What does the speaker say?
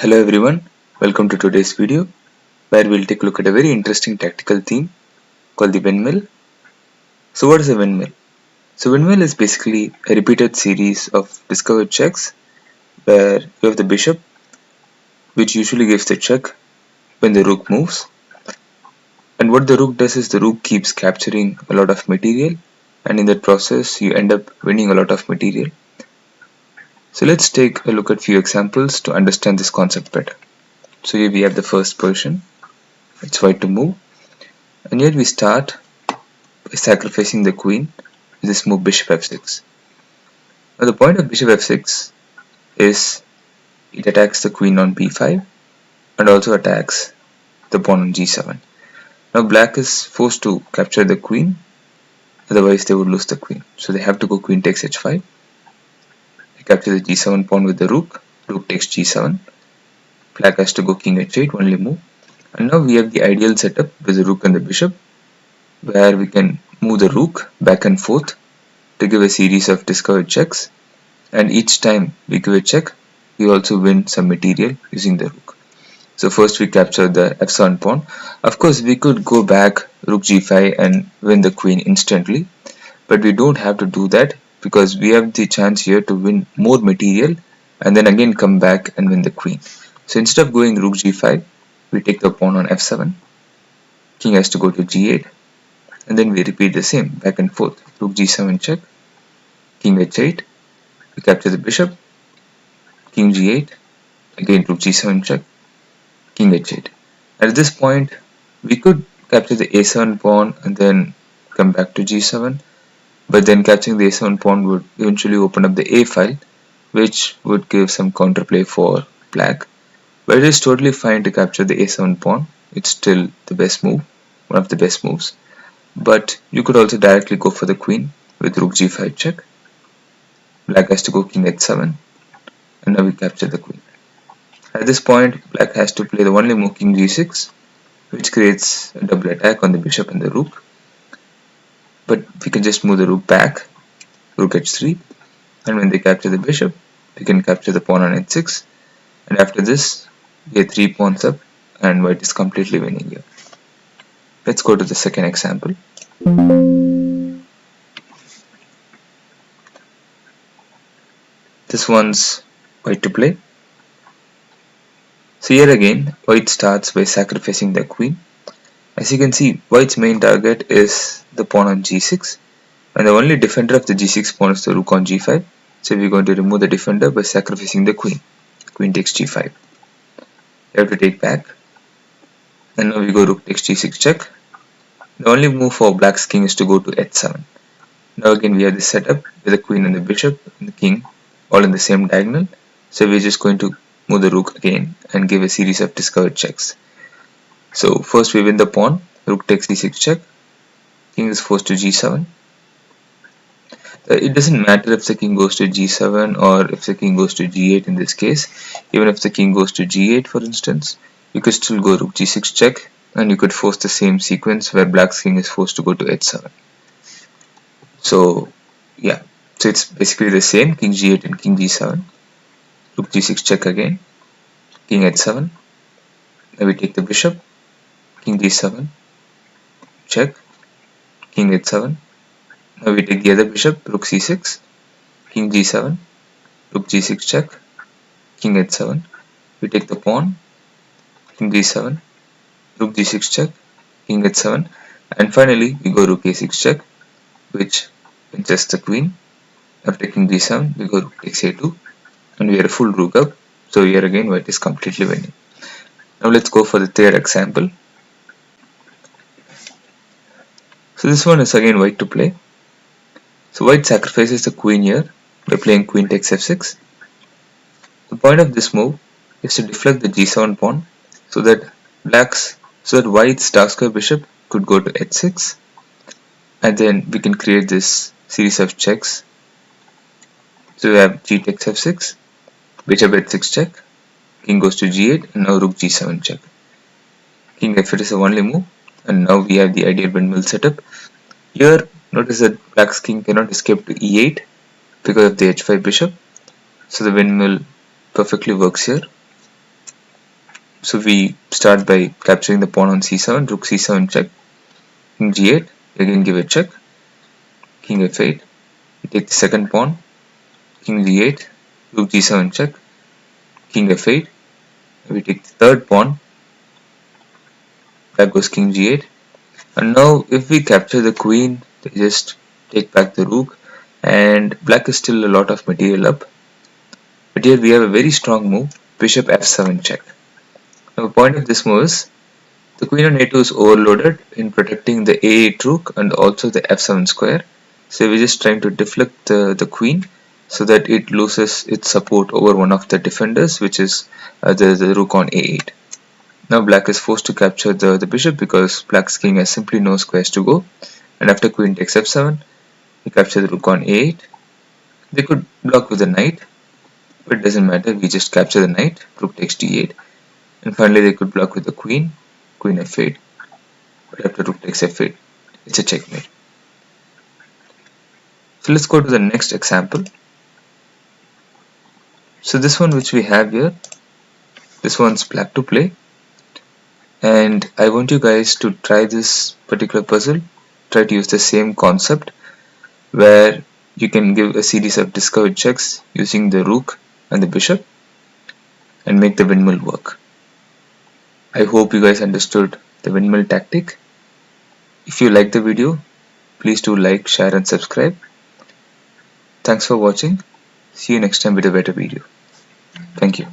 Hello everyone, welcome to today's video where we'll take a look at a very interesting tactical theme called the windmill. So what is a windmill? So windmill is basically a repeated series of discovered checks where you have the bishop which usually gives the check when the rook moves, and what the rook does is the rook keeps capturing a lot of material, and in that process you end up winning a lot of material. So let's take a look at few examples to understand this concept better. So here we have the first position, it's white to move, and here we start by sacrificing the queen with this move bishop f6. Now the point of bishop f6 is it attacks the queen on b5 and also attacks the pawn on g7. Now black is forced to capture the queen, otherwise they would lose the queen. So they have to go queen takes h5. They capture the g7 pawn with the rook, rook takes g7. Black has to go king h8, only move. And now we have the ideal setup with the rook and the bishop, where we can move the rook back and forth to give a series of discovered checks, and each time we give a check we also win some material using the rook. So first we capture the f7 pawn. Of course we could go back rook g5 and win the queen instantly, but we don't have to do that because we have the chance here to win more material and then again come back and win the queen. So instead of going rook g5, we take the pawn on f7, king has to go to g8, and then we repeat the same back and forth. Rook g7 check, king h8, we capture the bishop, king g8, again rook g7 check, king h8. At this point we could capture the a7 pawn and then come back to g7, but then capturing the a7 pawn would eventually open up the a file, which would give some counterplay for black. But it is totally fine to capture the a7 pawn, it's still the best move, one of the best moves. But you could also directly go for the queen with rook g5 check. Black has to go king h7, and now we capture the queen. At this point black has to play the only move king g6, which creates a double attack on the bishop and the rook. But we can just move the rook back, rook h3, and when they capture the bishop we can capture the pawn on h6, and after this we have 3 pawns up and white is completely winning here. Let's go to the second example. This one's white to play. So here again white starts by sacrificing the queen. As you can see, white's main target is the pawn on g6, and the only defender of the g6 pawn is the rook on g5. So we're going to remove the defender by sacrificing the queen. Queen takes g5. You have to take back, and now we go rook takes g6 check. The only move for black's king is to go to h7. Now again we have this setup with the queen and the bishop and the king all in the same diagonal. So we're just going to move the rook again and give a series of discovered checks. So first we win the pawn, rook takes d6 check, king is forced to g7. It doesn't matter if the king goes to g7 or if the king goes to g8 in this case. Even if the king goes to g8 for instance, you could still go rook g6 check, and you could force the same sequence where black's king is forced to go to h7. So yeah, so it's basically the same, king g8 and king g7, rook g6 check again, king h7, now we take the bishop, king g7 check, king h7, now we take the other bishop, rook c6, king g7, rook g6 check, king h7, we take the pawn, king g7, rook g6 check, king h7, and finally we go rook a6 check, which pinches the queen. After king g7 we go rook takes a2, and we are a full rook up. So here again white is completely winning. Now let's go for the third example. So this one is again white to play. So white sacrifices the queen here by playing queen takes f6. The point of this move is to deflect the g7 pawn so that white's dark square bishop could go to h6, and then we can create this series of checks. So we have g takes f6, bishop h6 check, king goes to g8, and now rook g7 check. King f8 is the only move, and now we have the ideal windmill setup. Here notice that black's king cannot escape to e8 because of the h5 bishop, so the windmill perfectly works here. So we start by capturing the pawn on c7, rook c7 check, king g8, again give a check, king f8, we take the second pawn, king g8, rook g7 check, king f8, we take the third pawn, that goes king g8, and now if we capture the queen, they just take back the rook, and black is still a lot of material up. But here we have a very strong move, bishop f7 check. Now the point of this move is, the queen on a2 is overloaded in protecting the a8 rook and also the f7 square. So we're just trying to deflect the queen so that it loses its support over one of the defenders, which is the rook on a8. Now black is forced to capture the bishop because black's king has simply no squares to go. And after queen takes f7, we capture the rook on a8. They could block with the knight, but it doesn't matter, we just capture the knight, rook takes d8. And finally they could block with the queen, queen f8. But after rook takes f8, it's a checkmate. So let's go to the next example. So this one which we have here, this one's black to play. And I want you guys to try this particular puzzle. Try to use the same concept where you can give a series of discovered checks using the rook and the bishop and make the windmill work. I hope you guys understood the windmill tactic. If you like the video, please do like, share and subscribe. Thanks for watching. See you next time with a better video. Thank you.